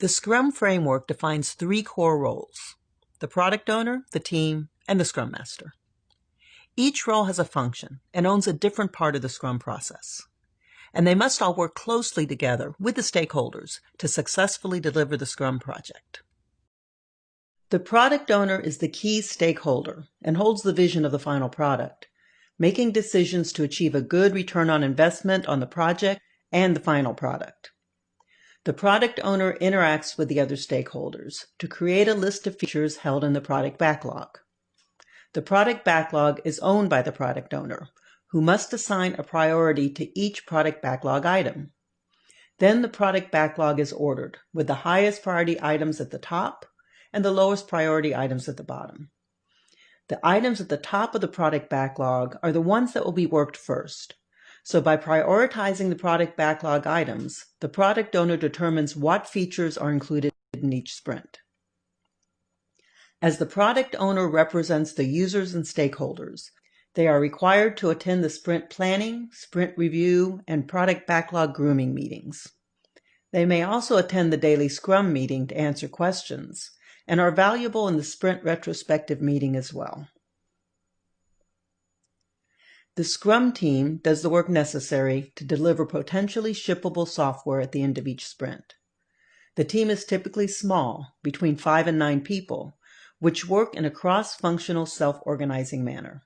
The Scrum framework defines three core roles: the product owner, the team, and the Scrum Master. Each role has a function and owns a different part of the Scrum process, and they must all work closely together with the stakeholders to successfully deliver the Scrum project. The product owner is the key stakeholder and holds the vision of the final product, making decisions to achieve a good return on investment on the project and the final product. The product owner interacts with the other stakeholders to create a list of features held in the product backlog. The product backlog is owned by the product owner, who must assign a priority to each product backlog item. Then the product backlog is ordered, with the highest priority items at the top and the lowest priority items at the bottom. The items at the top of the product backlog are the ones that will be worked first. So by prioritizing the product backlog items, the product owner determines what features are included in each sprint. As the product owner represents the users and stakeholders, they are required to attend the sprint planning, sprint review, and product backlog grooming meetings. They may also attend the daily Scrum meeting to answer questions, and are valuable in the sprint retrospective meeting as well. The Scrum team does the work necessary to deliver potentially shippable software at the end of each sprint. The team is typically small, between 5 and 9 people, which work in a cross-functional self-organizing manner.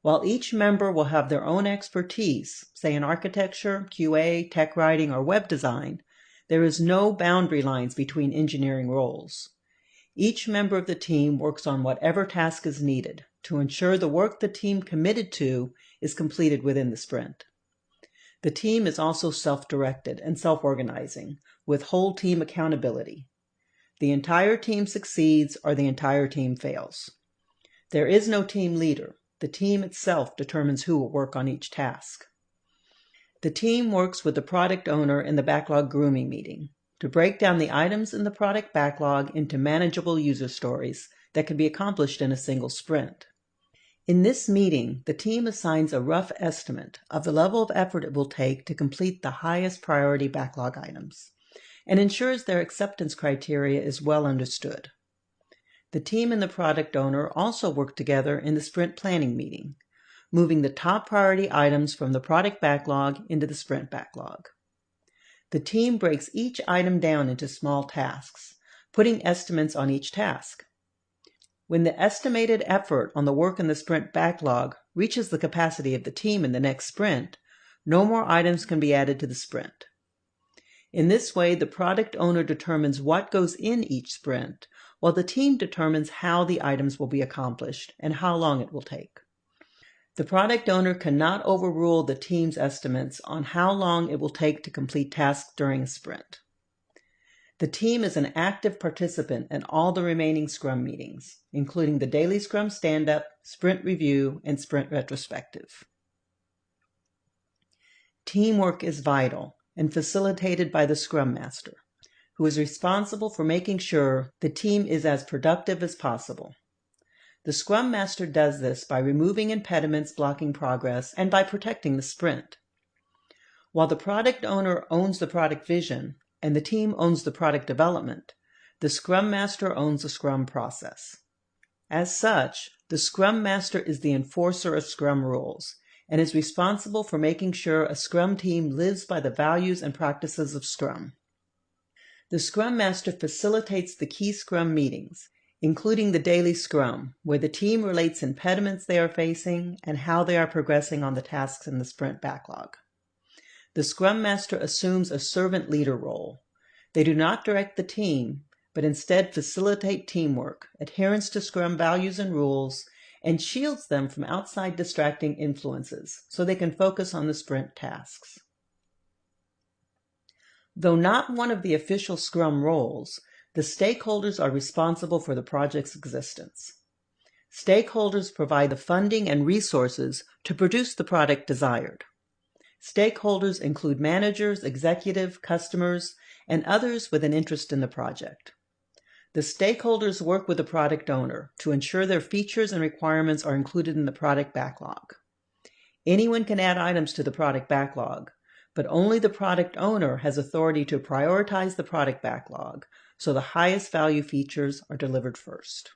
While each member will have their own expertise, say in architecture, QA, tech writing, or web design, there is no boundary lines between engineering roles. Each member of the team works on whatever task is needed to ensure the work the team committed to is completed within the sprint. The team is also self-directed and self-organizing, with whole team accountability. The entire team succeeds or the entire team fails. There is no team leader. The team itself determines who will work on each task. The team works with the product owner in the backlog grooming meeting to break down the items in the product backlog into manageable user stories that can be accomplished in a single sprint. In this meeting, the team assigns a rough estimate of the level of effort it will take to complete the highest priority backlog items, and ensures their acceptance criteria is well understood. The team and the product owner also work together in the sprint planning meeting, moving the top priority items from the product backlog into the sprint backlog. The team breaks each item down into small tasks, putting estimates on each task. When the estimated effort on the work in the sprint backlog reaches the capacity of the team in the next sprint, no more items can be added to the sprint. In this way, the product owner determines what goes in each sprint, while the team determines how the items will be accomplished and how long it will take. The product owner cannot overrule the team's estimates on how long it will take to complete tasks during a sprint. The team is an active participant in all the remaining Scrum meetings, including the daily Scrum stand-up, sprint review, and sprint retrospective. Teamwork is vital and facilitated by the Scrum Master, who is responsible for making sure the team is as productive as possible. The Scrum Master does this by removing impediments blocking progress and by protecting the sprint. While the product owner owns the product vision and the team owns the product development, the Scrum Master owns the Scrum process. As such, the Scrum Master is the enforcer of Scrum rules and is responsible for making sure a Scrum team lives by the values and practices of Scrum. The Scrum Master facilitates the key Scrum meetings, including the daily Scrum, where the team relates impediments they are facing and how they are progressing on the tasks in the sprint backlog. The Scrum Master assumes a servant leader role. They do not direct the team, but instead facilitate teamwork, adherence to Scrum values and rules, and shields them from outside distracting influences so they can focus on the sprint tasks. Though not one of the official Scrum roles, the stakeholders are responsible for the project's existence. Stakeholders provide the funding and resources to produce the product desired. Stakeholders include managers, executives, customers, and others with an interest in the project. The stakeholders work with the product owner to ensure their features and requirements are included in the product backlog. Anyone can add items to the product backlog, but only the product owner has authority to prioritize the product backlog, so the highest value features are delivered first.